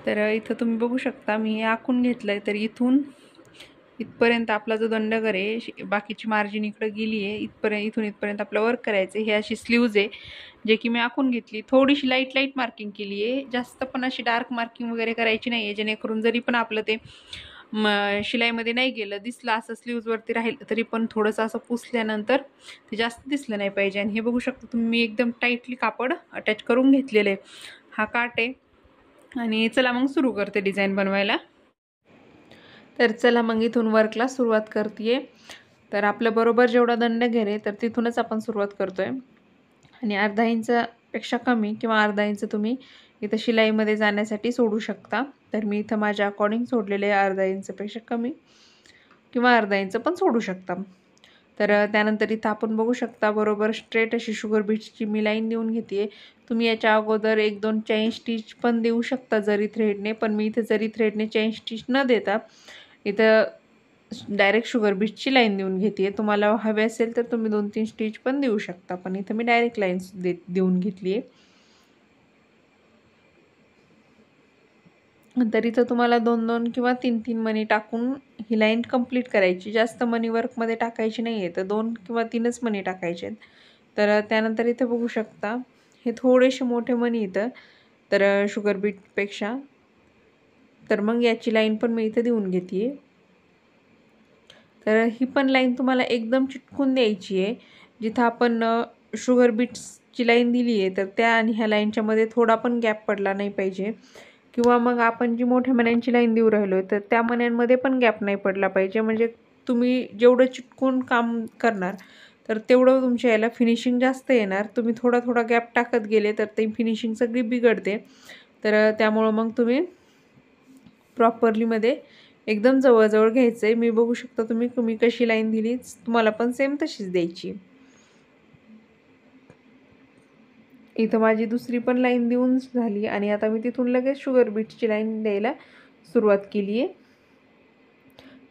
तर इथं तुम्ही बघू शकता मी हे आखून घेतलंय. तर इथून इथपर्यंत आपला जो दंडगर आहे, बाकीची मार्जिन इकडे गेली आहे, इथून इथपर्यंत आपलं वर्क करायचं आहे. हे अशी स्लीव्ज आहे जे की मी आखून घेतली. थोडीशी लाईट मार्किंग केली आहे, जास्त पण अशी डार्क मार्किंग वगैरे करायची नाही आहे, जेणेकरून जरी पण आपलं ते शिलाईमध्ये नाही गेलं, दिसलं असं स्लीव्जवरती राहील तरी पण थोडंसं असं पुसल्यानंतर ते जास्त दिसलं नाही पाहिजे. आणि हे बघू शकता तुम्ही, मी एकदम टाईटली कापड अटॅच करून घेतलेलं आहे. हा काट आहे. आणि चला मग सुरू करते डिझाईन बनवायला. तर चला मग इथून वर्कला सुरुवात करते. तर आपलं बरोबर जेवढा दंडघेर आहे तर तिथूनच आपण सुरुवात करतोय. आणि अर्धा इंचपेक्षा कमी किंवा अर्धा इंच तुम्ही इथं शिलाईमध्ये जाण्यासाठी सोडू शकता. तर मी इथं माझ्या अकॉर्डिंग सोडलेले अर्धा इंचपेक्षा कमी किंवा अर्धा इंच पण सोडू शकता. तर त्यानंतर इथं आपण बघू शकता बरोबर स्ट्रेट अशी शुगर बीट्सची मी लाईन देऊन घेते. तुम्ही याच्या अगोदर 1-2 चेन स्टिच पण देऊ शकता जरी थ्रेडने, पण मी इथं जरी थ्रेडने चेन स्टिच न देता इथं डायरेक्ट शुगर बीट्सची लाईन देऊन घेते. तुम्हाला हवे असेल तर तुम्ही 2-3 स्टिच पण देऊ शकता, पण इथं मी डायरेक्ट लाईन्स देऊन घेतली आहे. तर इथं तुम्हाला 2-2 किंवा 3-3 मणी टाकून ही लाईन कंप्लीट करायची. जास्त मणी वर्कमध्ये टाकायची नाही आहे, तर 2 किंवा 3च मणी टाकायचे आहेत. तर त्यानंतर इथे बघू शकता हे थोडेसे मोठे मणी इथं, तर शुगर बीटपेक्षा. तर मग याची लाईन पण मी इथं देऊन घेते आहे. तर ही पण लाईन तुम्हाला एकदम चिटकून द्यायची आहे. जिथं आपण शुगर बीट्सची लाईन दिली आहे तर त्या आणि ह्या लाईनच्या मध्ये थोडा पण गॅप पडला नाही पाहिजे. किंवा मग आपण जी मोठ्या मण्यांची लाईन देऊ राहिलो तर त्या मण्यांमध्ये पण गॅप नाही पडला पाहिजे. म्हणजे तुम्ही जेवढं चिटकून काम करणार तर तेवढं तुमच्या याला फिनिशिंग जास्त येणार. तुम्ही थोडा थोडा गॅप टाकत गेले तर ती फिनिशिंग सगळी बिघडते. तर त्यामुळं मग तुम्ही प्रॉपरलीमध्ये एकदम जवळजवळ घ्यायचं आहे. मी बघू शकता तुम्ही कशी लाईन दिली तुम्हाला पण सेम तशीच द्यायची. इथं माझी दुसरी पण लाईन देऊन झाली आणि आता मी तिथून लगेच शुगर बीट्सची लाईन द्यायला सुरुवात केली आहे.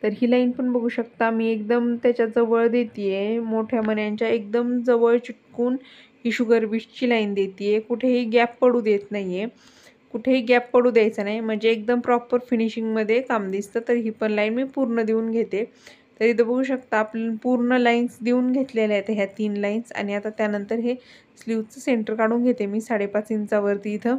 तर ही लाईन पण बघू शकता मी एकदम त्याच्या जवळ देते आहे, मोठ्या मण्यांच्या एकदम जवळ चिटकून ही शुगर बीट्सची लाईन देते आहे. कुठेही गॅप पडू देत नाही आहे, कुठेही गॅप पडू द्यायचा नाही, म्हणजे एकदम प्रॉपर फिनिशिंगमध्ये काम दिसतं. तर ही पण लाईन मी पूर्ण देऊन घेते. तर इथं बघू शकता आपण पूर्ण लाईन्स देऊन घेतलेल्या आहेत ह्या 3 लाईन्स. आणि आता त्यानंतर हे स्लीवचं सेंटर काढून घेते मी 5.5 इंचावरती इथं.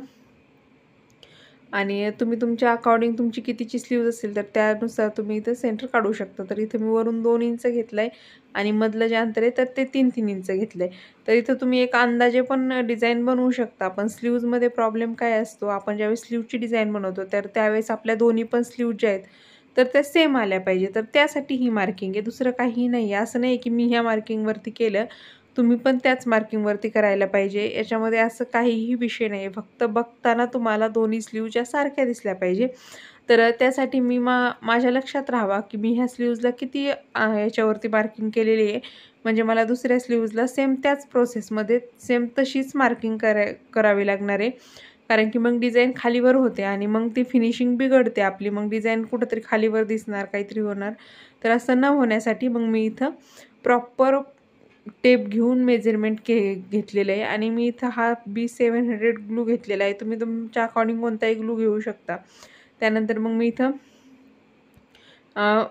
आणि तुम्ही तुमच्या अकॉर्डिंग तुमची कितीची स्लीव्ज असेल तर त्यानुसार तुम्ही इथं सेंटर काढू शकता. तर इथं मी वरून 2 इंच घेतलं आहे आणि मधलं जे अंतर आहे तर ते 3-3 इंच घेतलं आहे. तर इथं तुम्ही एक अंदाजे पण डिझाईन बनवू शकता. पण स्लीव्जमध्ये प्रॉब्लेम काय असतो, आपण ज्यावेळेस स्लीवची डिझाईन बनवतो तर त्यावेळेस आपल्या दोन्ही पण स्लीव्ज ज्या आहेत तर त्या सेम आल्या पाहिजे. तर त्यासाठी ही मार्किंग आहे, दुसरं काहीही नाही आहे. असं नाही की मी ह्या मार्किंगवरती केलं, तुम्ही पण त्याच मार्किंगवरती करायला पाहिजे. याच्यामध्ये असं काहीही विषय नाही आहे. फक्त बघताना तुम्हाला दोन्ही स्लीव्हच्या सारख्या दिसल्या पाहिजे. तर त्यासाठी मी माझ्या लक्षात राहावा की मी ह्या स्लीव्जला किती याच्यावरती मार्किंग केलेली आहे, म्हणजे मला दुसऱ्या स्लीव्जला सेम त्याच प्रोसेसमध्ये सेम तशीच मार्किंग करावी लागणार आहे. कारण की मग डिझाईन खालीवर होते आणि मग ती फिनिशिंग बिघडते आपली. मग डिझाईन कुठंतरी खालीवर दिसणार, काहीतरी होणार. तर असं न होण्यासाठी मग मी इथं प्रॉपर टेप घेऊन मेजरमेंट घेतलेलं आहे. आणि मी इथं हा B700 ग्लू घेतलेला आहे. तुम्ही तुमच्या अकॉर्डिंग कोणताही ग्लू घेऊ शकता. त्यानंतर मग मी इथं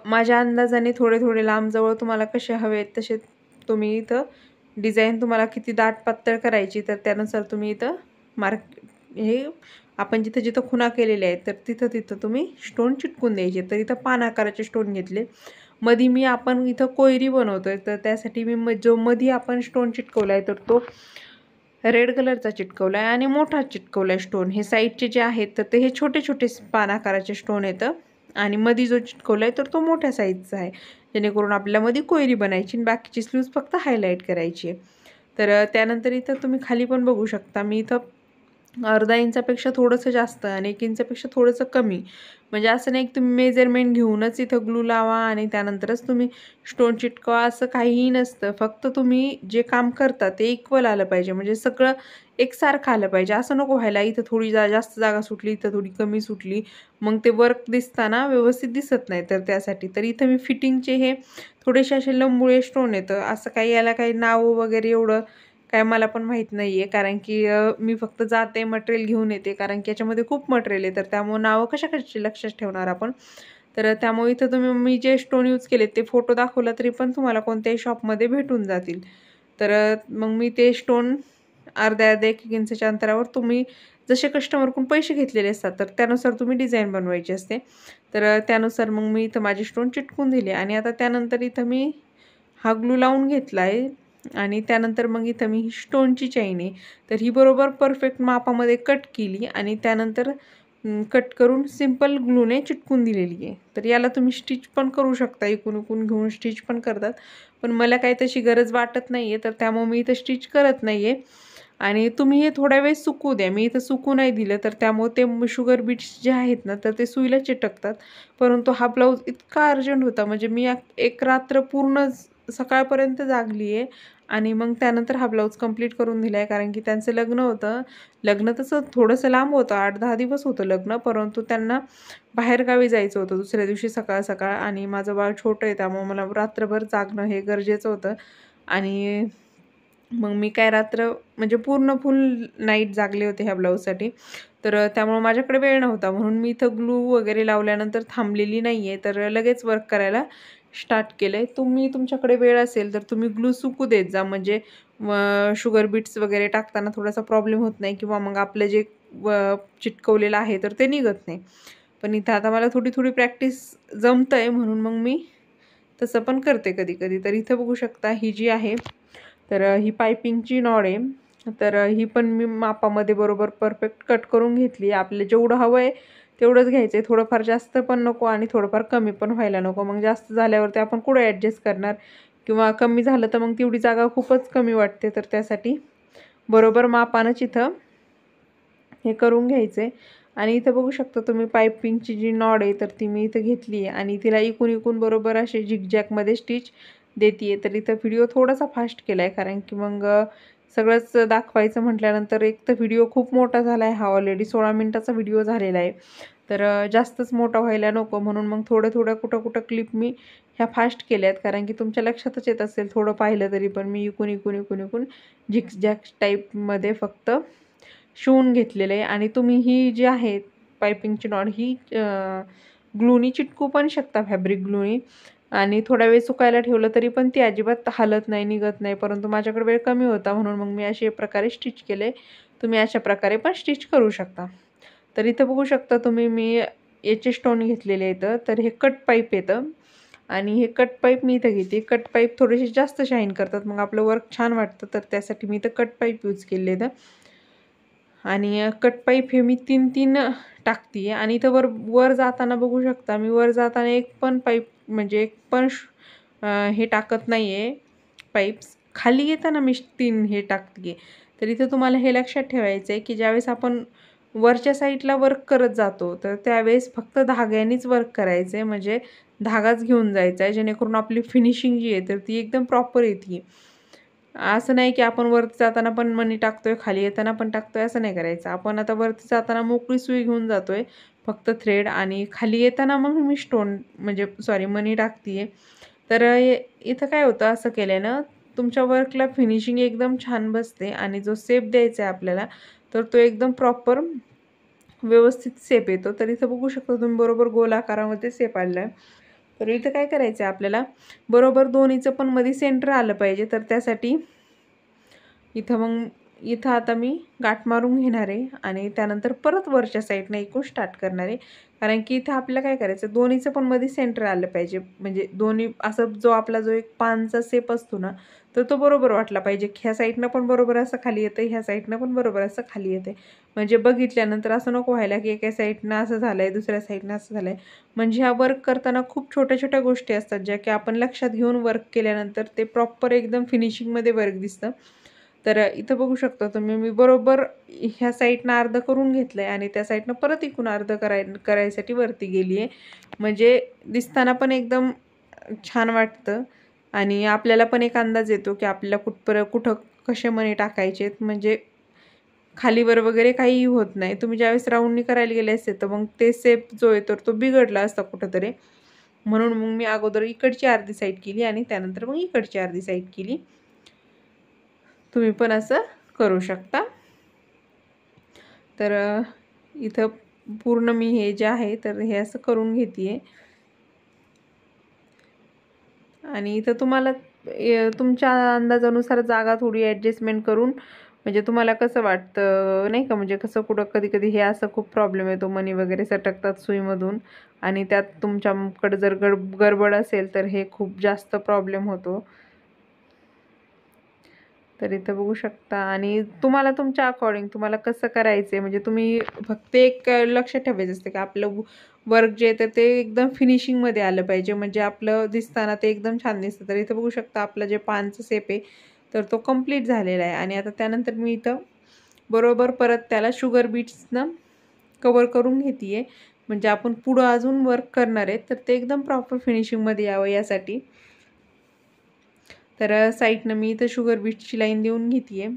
माझ्या अंदाजाने थोडे थोडे लांब जवळ तुम्हाला कसे हवे आहेत तसे तुम्ही इथं डिझाईन तुम्हाला किती दाट पातळ करायची तर त्यानुसार तुम्ही इथं हे आपण जिथं जिथं खुणा केलेल्या आहेत तर तिथं तिथं तुम्ही स्टोन चिटकून द्यायचे. तर इथं पान आकाराचे स्टोन घेतले. मध्ये आपण इथं कोयरी बनवतोय तर त्यासाठी मी जो मध्ये आपण स्टोन चिटकवला आहे तर तो रेड कलरचा चिटकवला आहे आणि मोठा चिटकवला आहे स्टोन. हे साईडचे जे आहेत तर ते हे छोटे छोटे पान आकाराचे स्टोन येतं आणि मध्ये जो चिटकवला आहे तर तो मोठ्या साईजचा आहे, जेणेकरून आपल्याला मध्ये कोयरी बनायची आणि बाकीची स्लीव्ज फक्त हायलाईट करायची आहे. तर त्यानंतर इथं तुम्ही खाली पण बघू शकता मी इथं अर्धा इंचापेक्षा थोडंसं जास्त आणि 1 इंचापेक्षा थोडंसं कमी, म्हणजे असं नाही की तुम्ही मेजरमेंट घेऊनच इथं ग्लू लावा आणि त्यानंतरच तुम्ही स्टोन चिटकवा, असं काहीही नसतं. फक्त तुम्ही जे काम करता ते इक्वल आलं पाहिजे, म्हणजे सगळं एकसारखं आलं पाहिजे. असं नको व्हायला इथं थोडी जास्त जागा सुटली, इथं थोडी कमी सुटली, मग ते वर्क दिसताना व्यवस्थित दिसत नाही. तर त्यासाठी तर इथं मी फिटिंगचे हे थोडेसे असे लंबुळे स्टोन येतं, असं काही याला काही नाव वगैरे एवढं काय मला पण माहीत नाही आहे, कारण की मी फक्त जाते मटेरियल घेऊन येते, कारण की याच्यामध्ये खूप मटेरियल आहे, तर त्यामुळे नावं कशाची लक्षात ठेवणार आपण. तर त्यामुळे इथं तुम्ही मी जे स्टोन यूज केले ते फोटो दाखवला तरी पण तुम्हाला कोणत्याही शॉपमध्ये भेटून जातील. तर मग मी ते स्टोन अर्ध्या-अर्ध्या 1-1 इंचाच्या अंतरावर तुम्ही जसे कस्टमरकडून पैसे घेतलेले असतात, तर त्यानुसार तुम्ही डिझाईन बनवायची असते. तर त्यानुसार मग मी इथं माझे स्टोन चिटकून दिले आणि आता त्यानंतर इथं मी हा ग्लू लावून घेतला आहे आणि त्यानंतर मग इथं मी ही स्टोनची चैन आहे, तर ही बरोबर परफेक्ट मापामध्ये कट केली आणि त्यानंतर कट करून सिंपल ग्लूने चिटकून दिलेली आहे. तर याला तुम्ही स्टिच पण करू शकता, इकून घेऊन स्टिच पण करतात, पण मला काही तशी गरज वाटत नाही आहे, तर त्यामुळे मी इथं स्टिच करत नाही आहे. आणि तुम्ही हे थोडा वेळ सुकू द्या. मी इथं सुकू नाही दिलं, तर त्यामुळे ते शुगर बीट्स जे आहेत ना, तर ते सुईला चिटकतात. परंतु हा ब्लाऊज इतका अर्जंट होता, म्हणजे मी एक रात्र पूर्ण सकाळपर्यंत जागली आहे आणि मग त्यानंतर हा ब्लाऊज कंप्लीट करून दिला आहे. कारण की त्यांचं लग्न होतं. लग्न तसं थोडंसं लांब होतं, 8-10 दिवस होतं लग्न, परंतु त्यांना बाहेरगावी जायचं होतं दुसऱ्या दिवशी सकाळ-सकाळ आणि माझं बाळ छोटं आहे, त्यामुळे मला रात्रभर जागणं हे गरजेचं होतं. आणि मग मी काय रात्र म्हणजे पूर्ण फुल नाईट जागले होते ह्या ब्लाऊजसाठी. तर त्यामुळं माझ्याकडे वेळ नव्हता, म्हणून मी इथं ग्लू वगैरे लावल्यानंतर थांबलेली नाही आहे, तर लगेच वर्क करायला स्टार्ट केलं आहे. तुमच्याकडे वेळ असेल तर तुम्ही ग्लू सुकू देत जा, म्हणजे शुगर बीट्स वगैरे टाकताना थोडासा प्रॉब्लेम होत नाही किंवा मग आपलं जे चिटकवलेलं आहे तर ते निघत नाही. पण इथं आता मला थोडी प्रॅक्टिस जमतं आहे, म्हणून मग मी तसं पण करते कधी-कधी. तर इथं बघू शकता ही जी आहे, तर ही पायपिंगची नॉड आहे. तर ही पण मी मापामध्ये बरोबर परफेक्ट कट करून घेतली. आपल्याला जेवढं हवं आहे तेवढंच घ्यायचं आहे. थोडंफार जास्त पण नको आणि थोडंफार कमी पण व्हायला नको. मग जास्त झाल्यावरती आपण कुठं ॲडजस्ट करणार किंवा कमी झालं तर मग तेवढी जागा खूपच कमी वाटते. तर त्यासाठी बरोबर मापानंच इथं हे करून घ्यायचं आहे. आणि इथं बघू शकता तुम्ही पायपिंगची जी नॉड आहे तर ती मी इथं घेतली आहे आणि तिला इकून बरोबर असे झिगझॅगमध्ये स्टिच देते आहे. तर इथं व्हिडिओ थोडासा फास्ट केला आहे, कारण की मग सगळंच दाखवायचं म्हटल्यानंतर एक तर व्हिडिओ खूप मोठा झाला आहे, हा ऑलरेडी 16 मिनिटाचा व्हिडिओ झालेला आहे. तर जास्तच मोठा व्हायला नको, म्हणून मग थोडं कुठं क्लिप मी ह्या फास्ट केल्या आहेत, कारण की तुमच्या लक्षातच येत असेल थोडं पाहिलं तरी पण मी इकून झिगझॅग टाईपमध्ये फक्त शिवून घेतलेलं आहे. आणि तुम्ही ही जी आहे पायपिंगची नॉट ही ग्लूनी चिटकू पण शकता, फॅब्रिक ग्लूनी, आणि थोडा वेळ सुकायला ठेवलं तरी पण ती अजिबात हलत नाही, निघत नाही. परंतु माझ्याकडे वेळ कमी होता, म्हणून मग मी अशा प्रकारे स्टिच केले. तुम्ही अशा प्रकारे पण स्टिच करू शकता. तर इथं बघू शकता तुम्ही मी याचे स्टोन घेतलेले आहेत. तर हे कट पाईप येतं आणि हे कट पाईप मी इथं घेते. कट पाईप थोडेसे जास्त शाईन करतात, मग आपलं वर्क छान वाटतं. तर त्यासाठी मी इथं कट पाईप यूज केले आहेत. आणि कट पाईप हे मी 3-3 टाकते आहे. आणि इथं वर जाताना बघू शकता मी वर जाताना एक पण पाईप म्हणजे एक पण हे टाकत नाही आहे पाईप्स. खाली येताना मी 3 हे टाकते आहे. तर इथं तुम्हाला हे लक्षात ठेवायचं आहे की ज्यावेळेस आपण वरच्या साईडला वर्क करत जातो तर त्यावेळेस फक्त धाग्यानेच वर्क करायचं आहे, म्हणजे धागाच घेऊन जायचा आहे, जेणेकरून आपली फिनिशिंग जी आहे तर ती एकदम प्रॉपर येते. असं नाही की आपण वरती जाताना पण मणी टाकतोय, खाली येताना पण टाकतोय, असं नाही करायचं. आपण आता वरती जाताना मोकळी सुई घेऊन जातोय, फक्त थ्रेड, आणि खाली येताना मग मी स्टोन म्हणजे सॉरी मणी टाकते आहे. तर इथं काय होतं असं केल्यानं तुमच्या वर्कला फिनिशिंग एकदम छान बसते आणि जो शेप द्यायचा आहे आपल्याला तर तो एकदम प्रॉपर व्यवस्थित शेप येतो. तर इथं बघू शकता तुम्ही बरोबर गोल आकारामध्ये शेप आलेला आहे. तर इथं काय करायचं आहे आपल्याला, बरोबर दोन्हीचं पण मध्ये सेंटर आलं पाहिजे. तर त्यासाठी इथं आता मी गाठ मारून घेणार आहे आणि त्यानंतर परत वरच्या साईडने इकडून स्टार्ट करणार आहे. कारण की इथं आपल्याला काय करायचं, दोन्हीचं पण मध्ये सेंटर आलं पाहिजे, म्हणजे दोन्ही असं जो एक पानचा शेप असतो ना, तर तो बरोबर वाटला पाहिजे. ह्या साईडनं पण बरोबर असं खाली येतं, ह्या साईडनं पण बरोबर असं खाली येते. म्हणजे बघितल्यानंतर असं नको व्हायला की एका साईडनं असं झालं आहे, दुसऱ्या साईडनं असं झालं आहे. म्हणजे ह्या वर्क करताना खूप छोट्या गोष्टी असतात ज्या की आपण लक्षात घेऊन वर्क केल्यानंतर ते प्रॉपर एकदम फिनिशिंगमध्ये वर्क दिसतं. तर इथं बघू शकता तुम्ही मी बरोबर ह्या साईडनं अर्ध करून घेतलं आहे आणि त्या साईडनं परत इकडून अर्ध करायसाठी वरती गेली आहे. म्हणजे दिसताना पण एकदम छान वाटतं आणि आपल्याला पण एक अंदाज येतो की आपल्याला कुठं कसे मणी टाकायचे आहेत, म्हणजे खालीवर वगैरे काहीही होत नाही. तुम्ही ज्यावेळेस राऊंडनी करायला गेले असते तर मग ते शेप जो आहे तर तो बिघडला असता कुठंतरी. म्हणून मग मी अगोदर इकडची अर्धी साईड केली आणि त्यानंतर मग इकडची अर्धी साईड केली. तुम्ही पण असं करू शकता. तर इथं पूर्ण मी हे जे आहे तर हे असं करून घेते आणि इथं तुम्हाला तुमच्या अंदाजानुसार जागा थोडी ॲडजस्टमेंट करून, म्हणजे तुम्हाला कसं वाटतं नाही का, म्हणजे कसं कुठं कधी कधी हे असं खूप प्रॉब्लेम येतो, मणी वगैरे सटकतात सुईमधून आणि त्यात तुमच्याकडे जर गडबड असेल तर हे खूप जास्त प्रॉब्लेम होतो. तर इथं बघू शकता आणि तुम्हाला तुमच्या अकॉर्डिंग तुम्हाला कसं करायचं आहे, म्हणजे तुम्ही फक्त एक लक्ष ठेवायचं असतं की आपलं वर्क जे आहे तर ते एकदम फिनिशिंगमध्ये आलं पाहिजे, म्हणजे आपलं दिसताना ते एकदम छान दिसतं. तर इथं बघू शकता आपलं जे पानचं शेप आहे तर तो कंप्लीट झालेला आहे आणि आता त्यानंतर मी इथं बरोबर परत त्याला शुगर बीट्सनं कवर करून घेते आहे, म्हणजे आपण पुढं अजून वर्क करणार आहे तर ते एकदम प्रॉपर फिनिशिंगमध्ये यावं यासाठी. तर साईडनं मी इथं शुगर बीट्सची लाईन देऊन घेते आहे.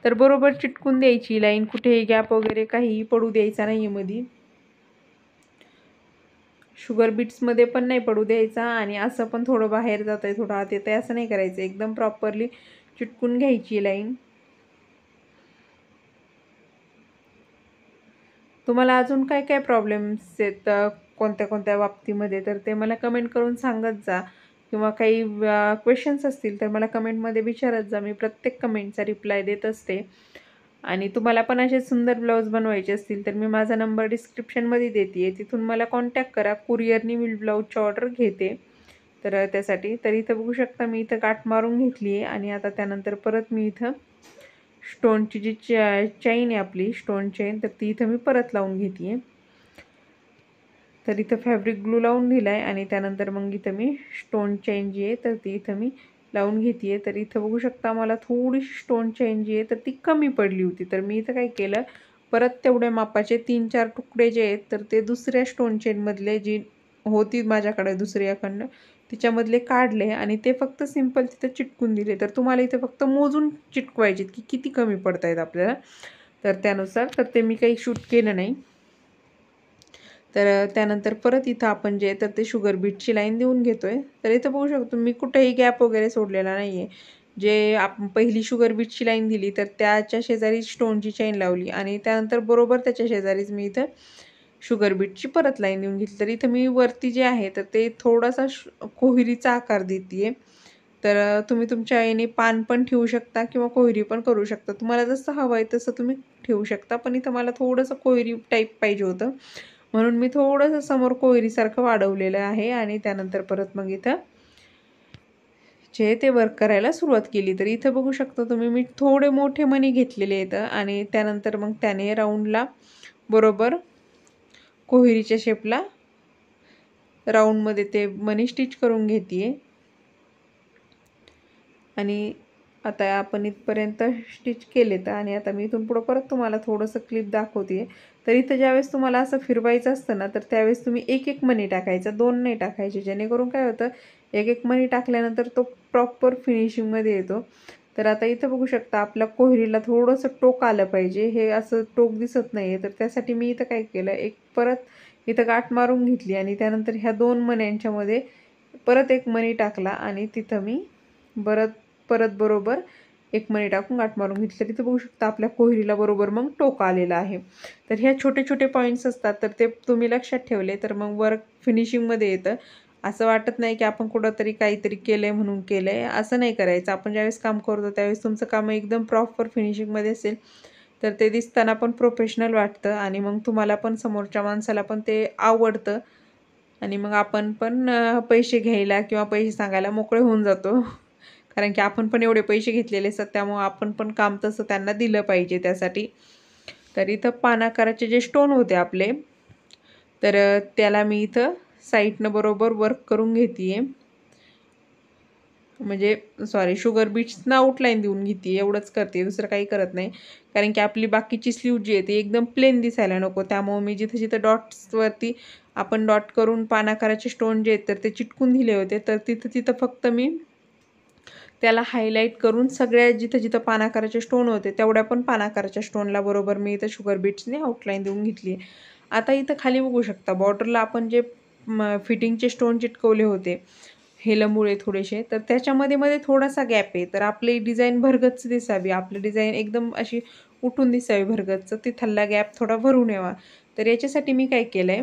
तर बरोबर चिटकून द्यायची लाईन, कुठेही गॅप वगैरे काहीही पडू द्यायचा नाही आहे मध्ये, शुगर बीट्समध्ये पण नाही पडू द्यायचा आणि असं पण थोडं बाहेर जात आहे थोडं आत येत आहे असं नाही करायचं, एकदम प्रॉपरली चिटकून घ्यायची लाईन. तुम्हाला अजून काय काय प्रॉब्लेम्स आहेत कोणत्या कोणत्या बाबतीमध्ये तर ते मला कमेंट करून सांगत जा, किंवा काही क्वेश्चन्स असतील तर मला कमेंटमध्ये विचारत जा, मी प्रत्येक कमेंटचा रिप्लाय देत असते. आणि तुम्हाला पण असे सुंदर ब्लाऊज बनवायचे असतील तर मी माझा नंबर डिस्क्रिप्शनमध्ये देते आहे, तिथून मला कॉन्टॅक्ट करा, कुरिअरनी मी ब्लाऊजची ऑर्डर घेते. तर त्यासाठी तर इथं बघू शकता मी इथं गाठ मारून घेतली आहे आणि आता त्यानंतर परत मी इथं स्टोनची जी चैन आहे आपली स्टोन चैन तर ती इथं मी परत लावून घेते आहे. तर इथं फॅब्रिक ग्लू लावून दिला आहे आणि त्यानंतर मग इथं मी स्टोन चैन जी आहे तर ती इथं मी लावून घेते आहे. तर इथं बघू शकता मला थोडीशी स्टोन चैन जी आहे तर ती कमी पडली होती, तर मी इथं काय केलं, परत तेवढ्या मापाचे 3-4 तुकडे जे आहेत तर ते दुसऱ्या स्टोन चेनमधले जी होती माझ्याकडे दुसऱ्याकडनं तिच्यामधले काढले आणि ते फक्त सिंपल तिथं चिटकून दिले. तर तुम्हाला इथं फक्त मोजून चिटकवायचे की किती कमी पडत आहेत आपल्याला, तर त्यानुसार तर ते मी काही शूट केलं नाही. तर त्यानंतर परत इथं आपण जे तर ते शुगर बीटची लाईन देऊन घेतो आहे. तर इथं बघू शकतो मी कुठेही गॅप वगैरे सोडलेला नाही आहे. जे आपण पहिली शुगर बीटची लाईन दिली तर त्याच्या शेजारी स्टोनची चैन लावली आणि त्यानंतर बरोबर त्याच्या शेजारीच मी इथं शुगर बीटची परत लाईन देऊन घेतली. तर इथं मी वरती जे आहे तर ते थोडासा कोहिरीचा आकार देते आहे. तर तुम्ही तुमच्या याने पान पण ठेवू शकता किंवा कोहिरी पण करू शकता, तुम्हाला जसं हवं आहे तसं तुम्ही ठेवू शकता. पण इथं मला थोडंसं कोहिरी टाईप पाहिजे होतं म्हणून मी थोडंसं समोर कोहिरीसारखं वाढवलेलं आहे आणि त्यानंतर परत मग इथं जे ते वर्क करायला सुरुवात केली. तर इथं बघू शकता तुम्ही मी थोडे मोठे मणी घेतलेले आहेत आणि त्यानंतर मग त्याने राऊंडला बरोबर कोहिरीच्या शेपला राऊंडमध्ये ते मणी स्टिच करून घेते आणि आता आपण इथपर्यंत स्टिच केलेत आणि आता मी इथून पुढं परत तुम्हाला थोडंसं क्लिप दाखवते. तर इथं ज्यावेळेस तुम्हाला असं फिरवायचं असतं ना तर त्यावेळेस तुम्ही एक एक मणी टाकायचा, 2 नाही टाकायचे, जेणेकरून काय होतं एक एक मणी टाकल्यानंतर तो प्रॉपर फिनिशिंगमध्ये येतो. तर आता इथं बघू शकता आपल्या कोहिरीला थोडंसं टोक आलं पाहिजे, हे असं टोक दिसत नाही आहे. तर त्यासाठी मी इथं काय केलं, एक परत इथं गाठ मारून घेतली आणि त्यानंतर ह्या 2 मण्यांच्यामध्ये परत एक मणी टाकला आणि तिथं मी परत बरोबर एक मणी टाकून गाठ मारून घेतली. तर इथं बघू शकता आपल्या कोहिरीला बरोबर मग टोक आलेला आहे. तर ह्या छोटे छोटे पॉईंट्स असतात तर ते तुम्ही लक्षात ठेवले तर मग वर्क फिनिशिंगमध्ये येतं. असं वाटत नाही की आपण कुठंतरी काहीतरी केलं आहे म्हणून केलं आहे, असं नाही करायचं. आपण ज्यावेळेस काम करतो त्यावेळेस तुमचं काम एकदम प्रॉपर फिनिशिंगमध्ये असेल तर ते दिसताना पण प्रोफेशनल वाटतं आणि मग तुम्हाला पण समोरच्या माणसाला पण ते आवडतं आणि मग आपण पण पैसे घ्यायला किंवा पैसे सांगायला मोकळे होऊन जातो. कारण की आपण पण एवढे पैसे घेतलेले असतात त्यामुळं आपण पण काम तसं त्यांना दिलं पाहिजे त्यासाठी. तर इथं पानाकाराचे जे स्टोन होते आपले तर त्याला मी इथं साईडनं बरोबर वर्क करून घेते आहे, म्हणजे सॉरी शुगर बीट्सना आउटलाईन देऊन घेते, एवढंच करते, दुसरं काही करत नाही. कारण की आपली बाकीची स्लीव जी आहे ती एकदम प्लेन दिसायला नको, त्यामुळं मी जिथं जिथं डॉट्सवरती आपण डॉट करून पानाकाराचे स्टोन जे आहेत तर ते चिटकून दिले होते तर तिथं तिथं फक्त मी त्याला हायलाईट करून सगळ्या जिथं जिथं पानाकाराचे स्टोन होते तेवढ्या पण पानाकाराच्या स्टोनला बरोबर मी इथं शुगर बीट्सने आउटलाईन देऊन घेतली. आता इथं खाली बघू शकता बॉर्डरला आपण जे फिटिंगचे स्टोन चिटकवले होते हे लंबुळे थोडेसे, तर त्याच्यामध्ये मध्ये थोडासा गॅप आहे. तर आपली डिझाईन भरगच्च दिसावी, आपली डिझाईन एकदम अशी उठून दिसावी भरगच्च, तिथला गॅप थोडा भरून यावा. तर याच्यासाठी मी काय केलं आहे,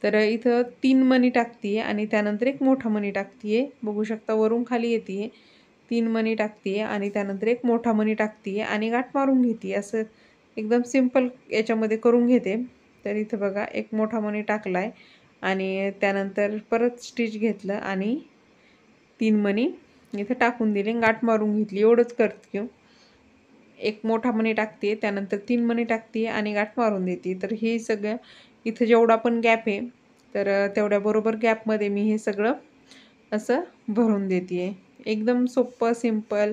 तर इथं 3 मणी टाकते आहे आणि त्यानंतर एक मोठा मणी टाकते आहे. बघू शकता वरून खाली येते आहे. 3 मणी टाकते आहे आणि त्यानंतर एक मोठा मणी टाकते आहे आणि गाठ मारून घेते. असं एकदम सिंपल याच्यामध्ये करून घेते. तर इथं बघा एक मोठा मणी टाकला आहे आणि त्यानंतर परत स्टिच घेतलं आणि 3 मणी इथं टाकून दिले, गाठ मारून घेतली. एवढंच करते. एक मोठा मणी टाकते, त्यानंतर 3 मणी टाकते आणि गाठ मारून देते. तर हे सगळं इथं जेवढा पण गॅप आहे, तर तेवढ्या बरोबर गॅपमध्ये मी हे सगळं असं भरून देते आहे. एकदम सोप्पं, सिंपल,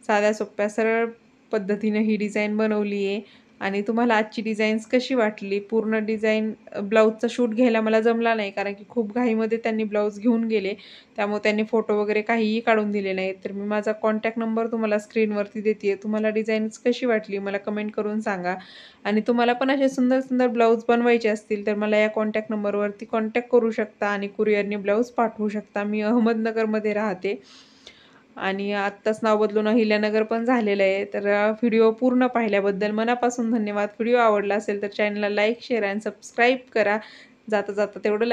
साध्या सोप्या सरळ पद्धतीनं ही डिझाईन बनवली आहे. आणि तुम्हाला आजची डिझाईन्स कशी वाटली? पूर्ण डिझाईन ब्लाऊजचा शूट घ्यायला मला जमला नाही, कारण की खूप घाईमध्ये त्यांनी ब्लाऊज घेऊन गेले. त्यामुळे त्यांनी फोटो वगैरे काहीही काढून दिले नाहीत. तर मी माझा कॉन्टॅक्ट नंबर तुम्हाला स्क्रीनवरती देते आहे. तुम्हाला डिझाईन्स कशी वाटली मला कमेंट करून सांगा. आणि तुम्हाला पण असे सुंदर सुंदर ब्लाऊज बनवायचे असतील तर मला या कॉन्टॅक्ट नंबरवरती कॉन्टॅक्ट करू शकता आणि कुरिअरने ब्लाऊज पाठवू शकता. मी अहमदनगरमध्ये राहते आणि आत्ताच नाव बदलून अहिल्यानगर पण झालेलं आहे. तर व्हिडिओ पूर्ण पाहिल्याबद्दल मनापासून धन्यवाद. व्हिडिओ आवडला असेल तर चॅनलला लाईक, शेअर आणि सबस्क्राईब करा. जाता जाता तेवढं